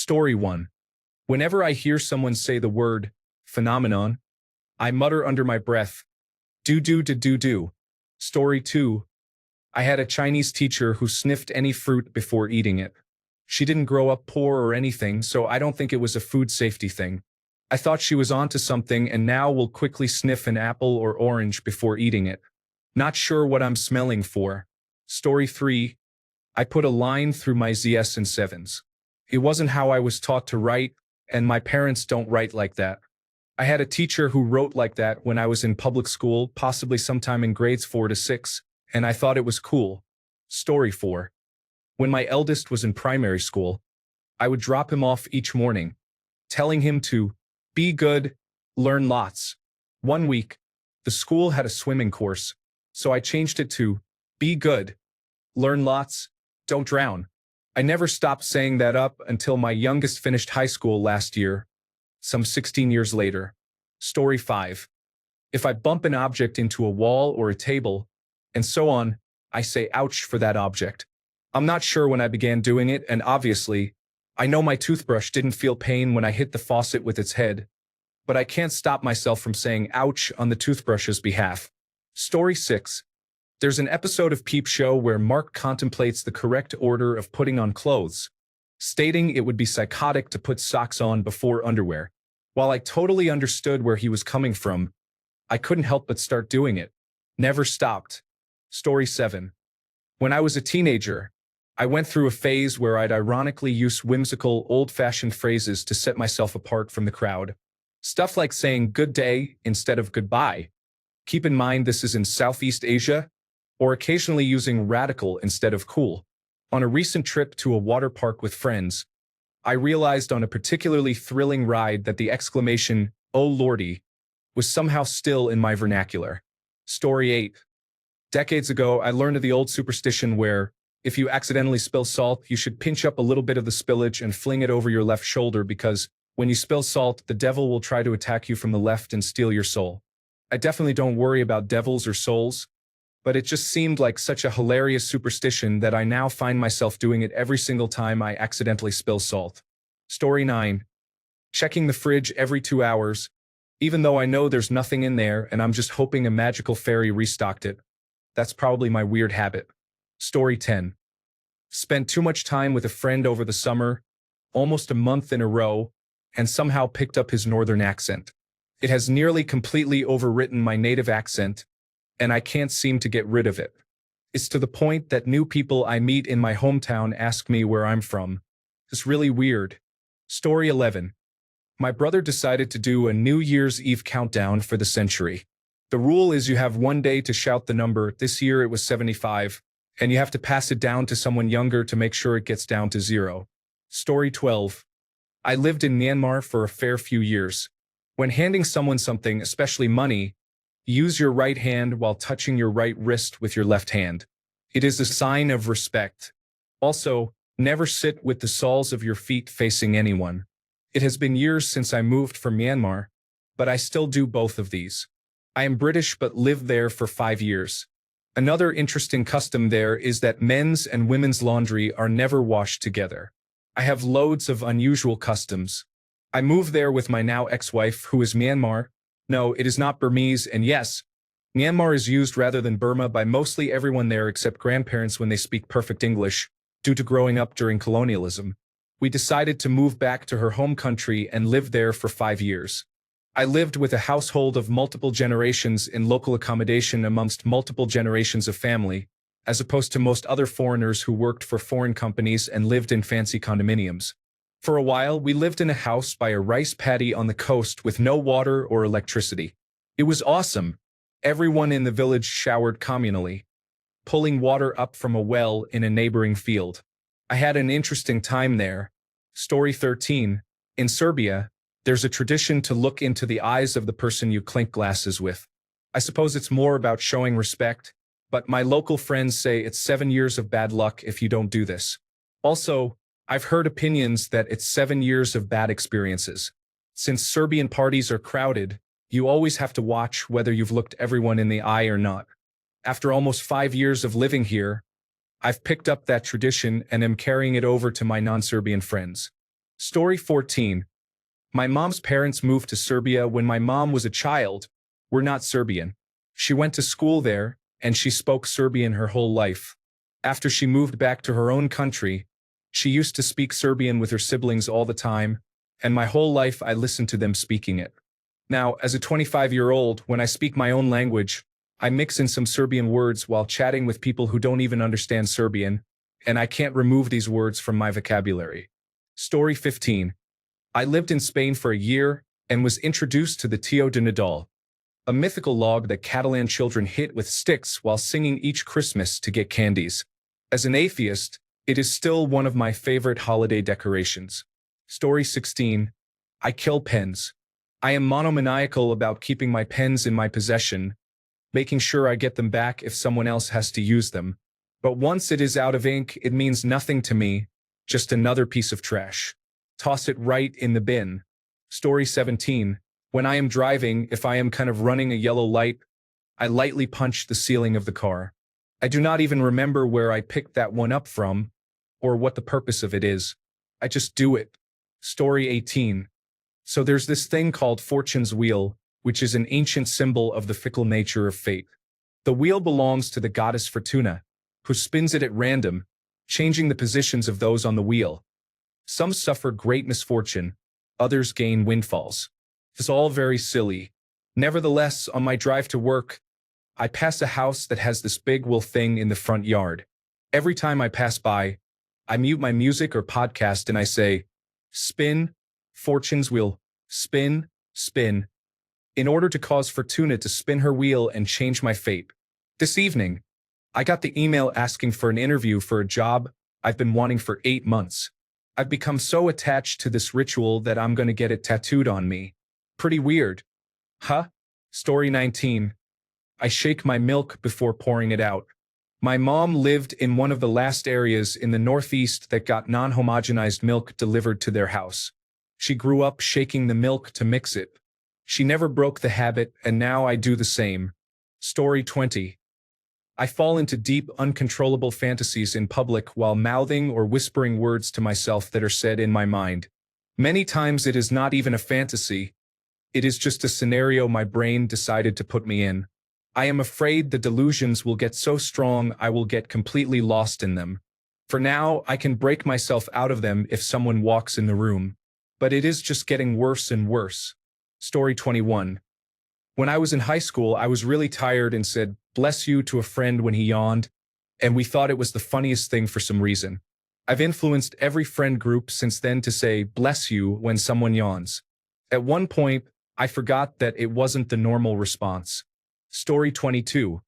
Story 1. Whenever I hear someone say the word phenomenon, I mutter under my breath, do. Story 2. I had a Chinese teacher who sniffed any fruit before eating it. She didn't grow up poor or anything, so I don't think it was a food safety thing. I thought she was onto something and now will quickly sniff an apple or orange before eating it. Not sure what I'm smelling for. Story 3. I put a line through my Zs and 7s. It wasn't how I was taught to write, and my parents don't write like that. I had a teacher who wrote like that when I was in public school, possibly sometime in grades 4 to 6, and I thought it was cool. Story 4. When my eldest was in primary school, I would drop him off each morning, telling him to be good, learn lots. One week, the school had a swimming course, so I changed it to be good, learn lots, don't drown. I never stopped saying that up until my youngest finished high school last year, some 16 years later. Story 5. If I bump an object into a wall or a table, and so on, I say ouch for that object. I'm not sure when I began doing it, and obviously, I know my toothbrush didn't feel pain when I hit the faucet with its head, but I can't stop myself from saying ouch on the toothbrush's behalf. Story 6. There's an episode of Peep Show where Mark contemplates the correct order of putting on clothes, stating it would be psychotic to put socks on before underwear. While I totally understood where he was coming from, I couldn't help but start doing it. Never stopped. Story 7. When I was a teenager, I went through a phase where I'd ironically use whimsical, old-fashioned phrases to set myself apart from the crowd. Stuff like saying good day instead of goodbye. Keep in mind this is in Southeast Asia, or occasionally using radical instead of cool. On a recent trip to a water park with friends, I realized on a particularly thrilling ride that the exclamation, "Oh Lordy," was somehow still in my vernacular. Story 8. Decades ago, I learned of the old superstition where, if you accidentally spill salt, you should pinch up a little bit of the spillage and fling it over your left shoulder because, when you spill salt, the devil will try to attack you from the left and steal your soul. I definitely don't worry about devils or souls, but it just seemed like such a hilarious superstition that I now find myself doing it every single time I accidentally spill salt. Story 9. Checking the fridge every 2 hours, even though I know there's nothing in there and I'm just hoping a magical fairy restocked it. That's probably my weird habit. Story 10. Spent too much time with a friend over the summer, almost a month in a row, and somehow picked up his northern accent. It has nearly completely overwritten my native accent, and I can't seem to get rid of it. It's to the point that new people I meet in my hometown ask me where I'm from. It's really weird. Story 11. My brother decided to do a New Year's Eve countdown for the century. The rule is you have one day to shout the number. This year it was 75, and you have to pass it down to someone younger to make sure it gets down to 0. Story 12. I lived in Myanmar for a fair few years. When handing someone something, especially money, use your right hand while touching your right wrist with your left hand. It is a sign of respect. Also, never sit with the soles of your feet facing anyone. It has been years since I moved from Myanmar, but I still do both of these. I am British but lived there for 5 years. Another interesting custom there is that men's and women's laundry are never washed together. I have loads of unusual customs. I moved there with my now ex-wife, who is Myanmar. No, it is not Burmese, and yes, Myanmar is used rather than Burma by mostly everyone there except grandparents when they speak perfect English, due to growing up during colonialism. We decided to move back to her home country and lived there for 5 years. I lived with a household of multiple generations in local accommodation amongst multiple generations of family, as opposed to most other foreigners who worked for foreign companies and lived in fancy condominiums. For a while, we lived in a house by a rice paddy on the coast with no water or electricity. It was awesome. Everyone in the village showered communally, pulling water up from a well in a neighboring field. I had an interesting time there. Story 13. In Serbia, there's a tradition to look into the eyes of the person you clink glasses with. I suppose it's more about showing respect, but my local friends say it's 7 years of bad luck if you don't do this. Also, I've heard opinions that it's 7 years of bad experiences. Since Serbian parties are crowded, you always have to watch whether you've looked everyone in the eye or not. After almost 5 years of living here, I've picked up that tradition and am carrying it over to my non-Serbian friends. Story 14. My mom's parents moved to Serbia when my mom was a child. We're not Serbian. She went to school there, and she spoke Serbian her whole life. After she moved back to her own country, she used to speak Serbian with her siblings all the time, and my whole life I listened to them speaking it. Now, as a 25-year-old, when I speak my own language, I mix in some Serbian words while chatting with people who don't even understand Serbian, and I can't remove these words from my vocabulary. Story 15. I lived in Spain for a year and was introduced to the Tio de Nadal, a mythical log that Catalan children hit with sticks while singing each Christmas to get candies. As an atheist, it is still one of my favorite holiday decorations. Story 16. I kill pens. I am monomaniacal about keeping my pens in my possession, making sure I get them back if someone else has to use them. But once it is out of ink, it means nothing to me, just another piece of trash. Toss it right in the bin. Story 17. When I am driving, if I am kind of running a yellow light, I lightly punch the ceiling of the car. I do not even remember where I picked that one up from, or what the purpose of it is. I just do it. Story 18. So there's this thing called Fortune's Wheel, which is an ancient symbol of the fickle nature of fate. The wheel belongs to the goddess Fortuna, who spins it at random, changing the positions of those on the wheel. Some suffer great misfortune, others gain windfalls. It's all very silly. Nevertheless, on my drive to work, I pass a house that has this big wheel thing in the front yard. Every time I pass by, I mute my music or podcast and I say, "Spin, Fortune's wheel, spin, spin," in order to cause Fortuna to spin her wheel and change my fate. This evening, I got the email asking for an interview for a job I've been wanting for 8 months. I've become so attached to this ritual that I'm gonna get it tattooed on me. Pretty weird. Huh? Story 19. I shake my milk before pouring it out. My mom lived in one of the last areas in the Northeast that got non-homogenized milk delivered to their house. She grew up shaking the milk to mix it. She never broke the habit, and now I do the same. Story 20. I fall into deep, uncontrollable fantasies in public while mouthing or whispering words to myself that are said in my mind. Many times it is not even a fantasy. It is just a scenario my brain decided to put me in. I am afraid the delusions will get so strong I will get completely lost in them. For now, I can break myself out of them if someone walks in the room. But it is just getting worse and worse. Story 21. When I was in high school, I was really tired and said, "Bless you" to a friend when he yawned, and we thought it was the funniest thing for some reason. I've influenced every friend group since then to say, "Bless you" when someone yawns. At one point, I forgot that it wasn't the normal response. Story 22.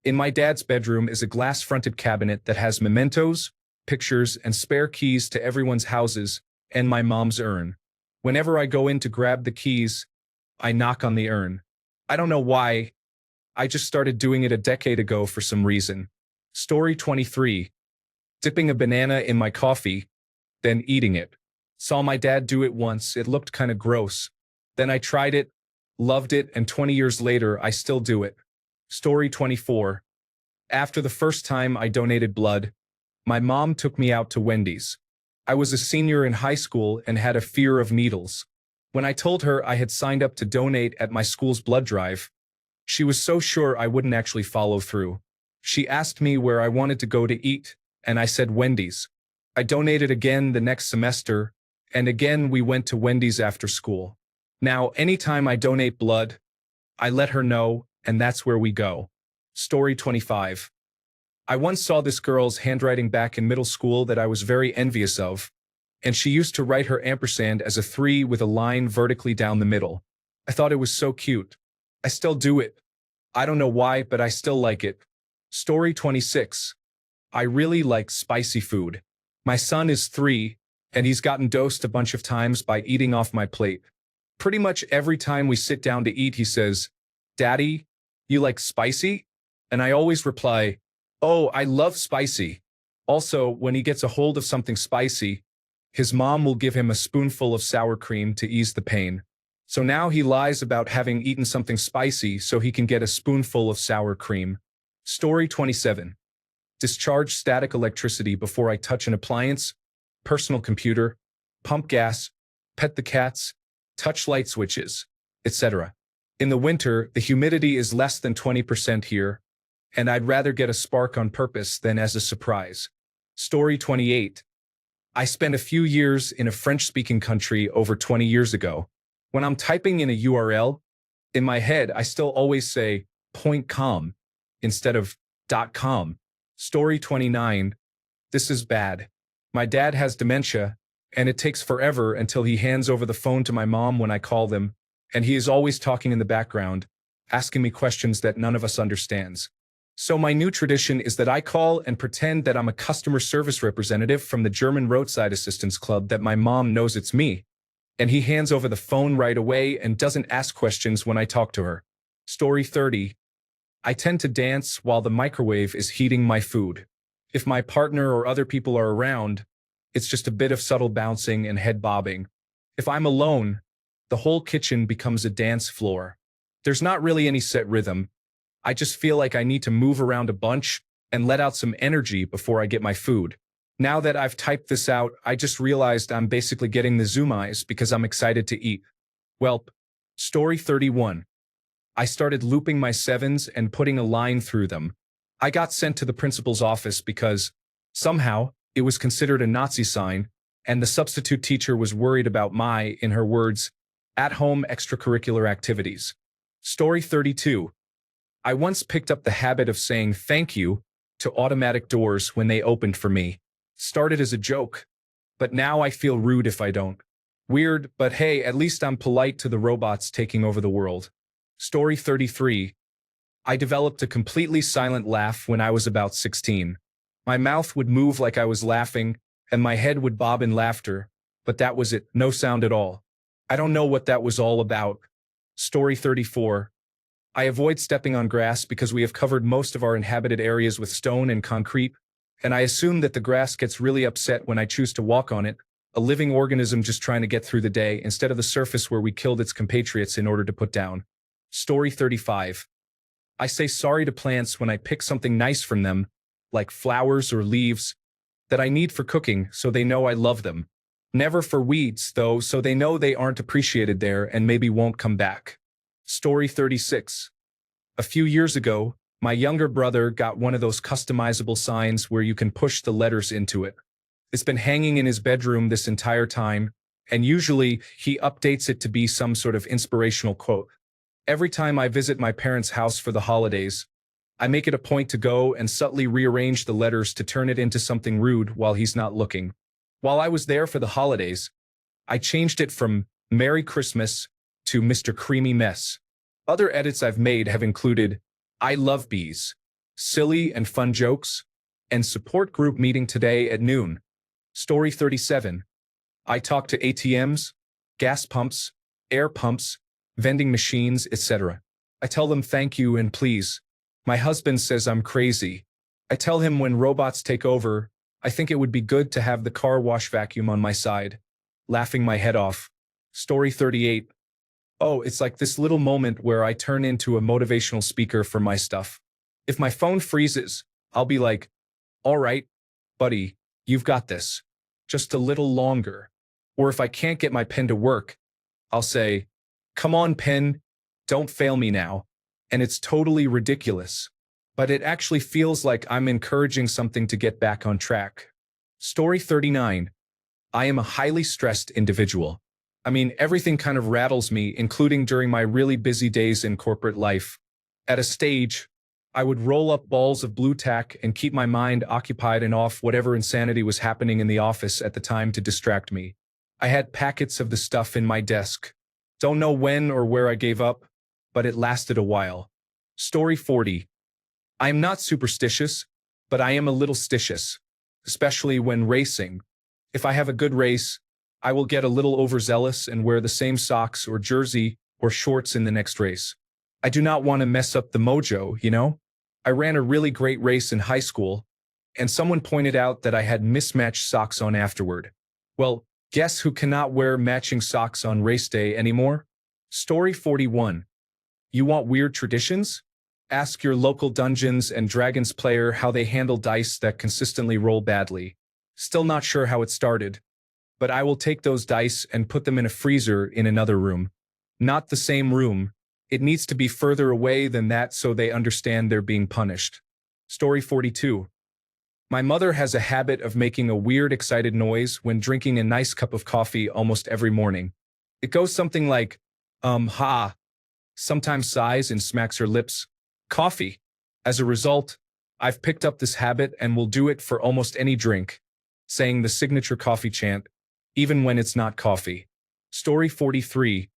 In my dad's bedroom is a glass-fronted cabinet that has mementos, pictures, and spare keys to everyone's houses, and my mom's urn. Whenever I go in to grab the keys, I knock on the urn. I don't know why. I just started doing it a decade ago for some reason. Story 23. Dipping a banana in my coffee, then eating it. Saw my dad do it once. It looked kind of gross. Then I tried it, loved it, and 20 years later, I still do it. Story 24. After the first time I donated blood, my mom took me out to Wendy's. I was a senior in high school and had a fear of needles. When I told her I had signed up to donate at my school's blood drive, she was so sure I wouldn't actually follow through. She asked me where I wanted to go to eat, and I said Wendy's. I donated again the next semester, and again we went to Wendy's after school. Now, anytime I donate blood, I let her know, and that's where we go. Story 25. I once saw this girl's handwriting back in middle school that I was very envious of, and she used to write her ampersand as a 3 with a line vertically down the middle. I thought it was so cute. I still do it. I don't know why, but I still like it. Story 26. I really like spicy food. My son is 3, and he's gotten dosed a bunch of times by eating off my plate. Pretty much every time we sit down to eat, he says, "Daddy, you like spicy?" And I always reply, "Oh, I love spicy." Also, when he gets a hold of something spicy, his mom will give him a spoonful of sour cream to ease the pain. So now he lies about having eaten something spicy so he can get a spoonful of sour cream. Story 27. Discharge static electricity before I touch an appliance, personal computer, pump gas, pet the cats, touch light switches, etc. In the winter, the humidity is less than 20% here, and I'd rather get a spark on purpose than as a surprise. Story 28. I spent a few years in a French-speaking country over 20 years ago. When I'm typing in a URL, in my head, I still always say .com instead of .com. Story 29. This is bad. My dad has dementia, and it takes forever until he hands over the phone to my mom when I call them, and he is always talking in the background, asking me questions that none of us understands. So my new tradition is that I call and pretend that I'm a customer service representative from the German Roadside Assistance Club, that my mom knows it's me, and he hands over the phone right away and doesn't ask questions when I talk to her. Story 30. I tend to dance while the microwave is heating my food. If my partner or other people are around, it's just a bit of subtle bouncing and head bobbing. If I'm alone, the whole kitchen becomes a dance floor. There's not really any set rhythm. I just feel like I need to move around a bunch and let out some energy before I get my food. Now that I've typed this out, I just realized I'm basically getting the zoom eyes because I'm excited to eat. Welp. Story 31. I started looping my sevens and putting a line through them. I got sent to the principal's office because, somehow, it was considered a Nazi sign, and the substitute teacher was worried about my, in her words, at-home extracurricular activities. Story 32. I once picked up the habit of saying thank you to automatic doors when they opened for me. Started as a joke, but now I feel rude if I don't. Weird, but hey, at least I'm polite to the robots taking over the world. Story 33. I developed a completely silent laugh when I was about 16. My mouth would move like I was laughing, and my head would bob in laughter, but that was it, no sound at all. I don't know what that was all about. Story 34. I avoid stepping on grass because we have covered most of our inhabited areas with stone and concrete, and I assume that the grass gets really upset when I choose to walk on it, a living organism just trying to get through the day instead of the surface where we killed its compatriots in order to put down. Story 35. I say sorry to plants when I pick something nice from them, like flowers or leaves, that I need for cooking so they know I love them. Never for weeds, though, so they know they aren't appreciated there and maybe won't come back. Story 36. A few years ago, my younger brother got one of those customizable signs where you can push the letters into it. It's been hanging in his bedroom this entire time, and usually he updates it to be some sort of inspirational quote. Every time I visit my parents' house for the holidays, I make it a point to go and subtly rearrange the letters to turn it into something rude while he's not looking. While I was there for the holidays, I changed it from Merry Christmas to Mr. Creamy Mess. Other edits I've made have included I love bees, silly and fun jokes, and support group meeting today at noon. Story 37. I talk to ATMs, gas pumps, air pumps, vending machines, etc. I tell them thank you and please. My husband says I'm crazy. I tell him when robots take over, I think it would be good to have the car wash vacuum on my side. Laughing my head off. Story 38. Oh, it's like this little moment where I turn into a motivational speaker for my stuff. If my phone freezes, I'll be like, all right, buddy, you've got this. Just a little longer. Or if I can't get my pen to work, I'll say, come on, pen, don't fail me now. And it's totally ridiculous. But it actually feels like I'm encouraging something to get back on track. Story 39. I am a highly stressed individual. I mean, everything kind of rattles me, including during my really busy days in corporate life. At a stage, I would roll up balls of blue tack and keep my mind occupied and off whatever insanity was happening in the office at the time to distract me. I had packets of the stuff in my desk. Don't know when or where I gave up, but it lasted a while. Story 40. I am not superstitious, but I am a little stitious, especially when racing. If I have a good race, I will get a little overzealous and wear the same socks or jersey or shorts in the next race. I do not want to mess up the mojo, you know? I ran a really great race in high school, and someone pointed out that I had mismatched socks on afterward. Well, guess who cannot wear matching socks on race day anymore? Story 41. You want weird traditions? Ask your local Dungeons and Dragons player how they handle dice that consistently roll badly. Still not sure how it started, but I will take those dice and put them in a freezer in another room. Not the same room. It needs to be further away than that so they understand they're being punished. Story 42. My mother has a habit of making a weird, excited noise when drinking a nice cup of coffee almost every morning. It goes something like, ha, sometimes sighs and smacks her lips. Coffee. As a result, I've picked up this habit and will do it for almost any drink, saying the signature coffee chant, even when it's not coffee. Story 43.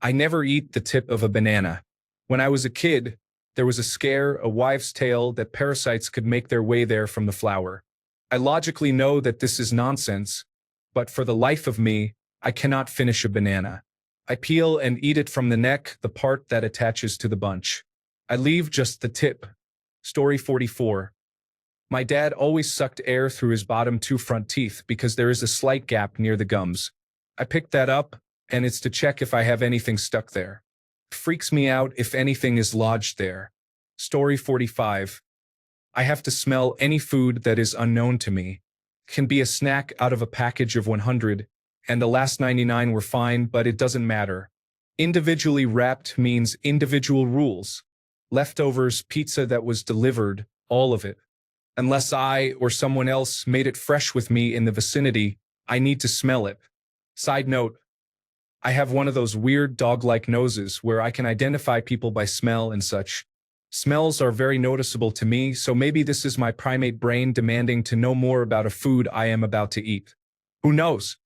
I never eat the tip of a banana. When I was a kid, there was a scare, a wives' tale, that parasites could make their way there from the flour. I logically know that this is nonsense, but for the life of me, I cannot finish a banana. I peel and eat it from the neck, the part that attaches to the bunch. I leave just the tip. Story 44. My dad always sucked air through his bottom two front teeth because there is a slight gap near the gums. I picked that up, and it's to check if I have anything stuck there. Freaks me out if anything is lodged there. Story 45. I have to smell any food that is unknown to me. Can be a snack out of a package of 100, and the last 99 were fine, but it doesn't matter. Individually wrapped means individual rules. Leftovers, pizza that was delivered, all of it. Unless I or someone else made it fresh with me in the vicinity, I need to smell it. Side note, I have one of those weird dog-like noses where I can identify people by smell and such. Smells are very noticeable to me, so maybe this is my primate brain demanding to know more about a food I am about to eat. Who knows?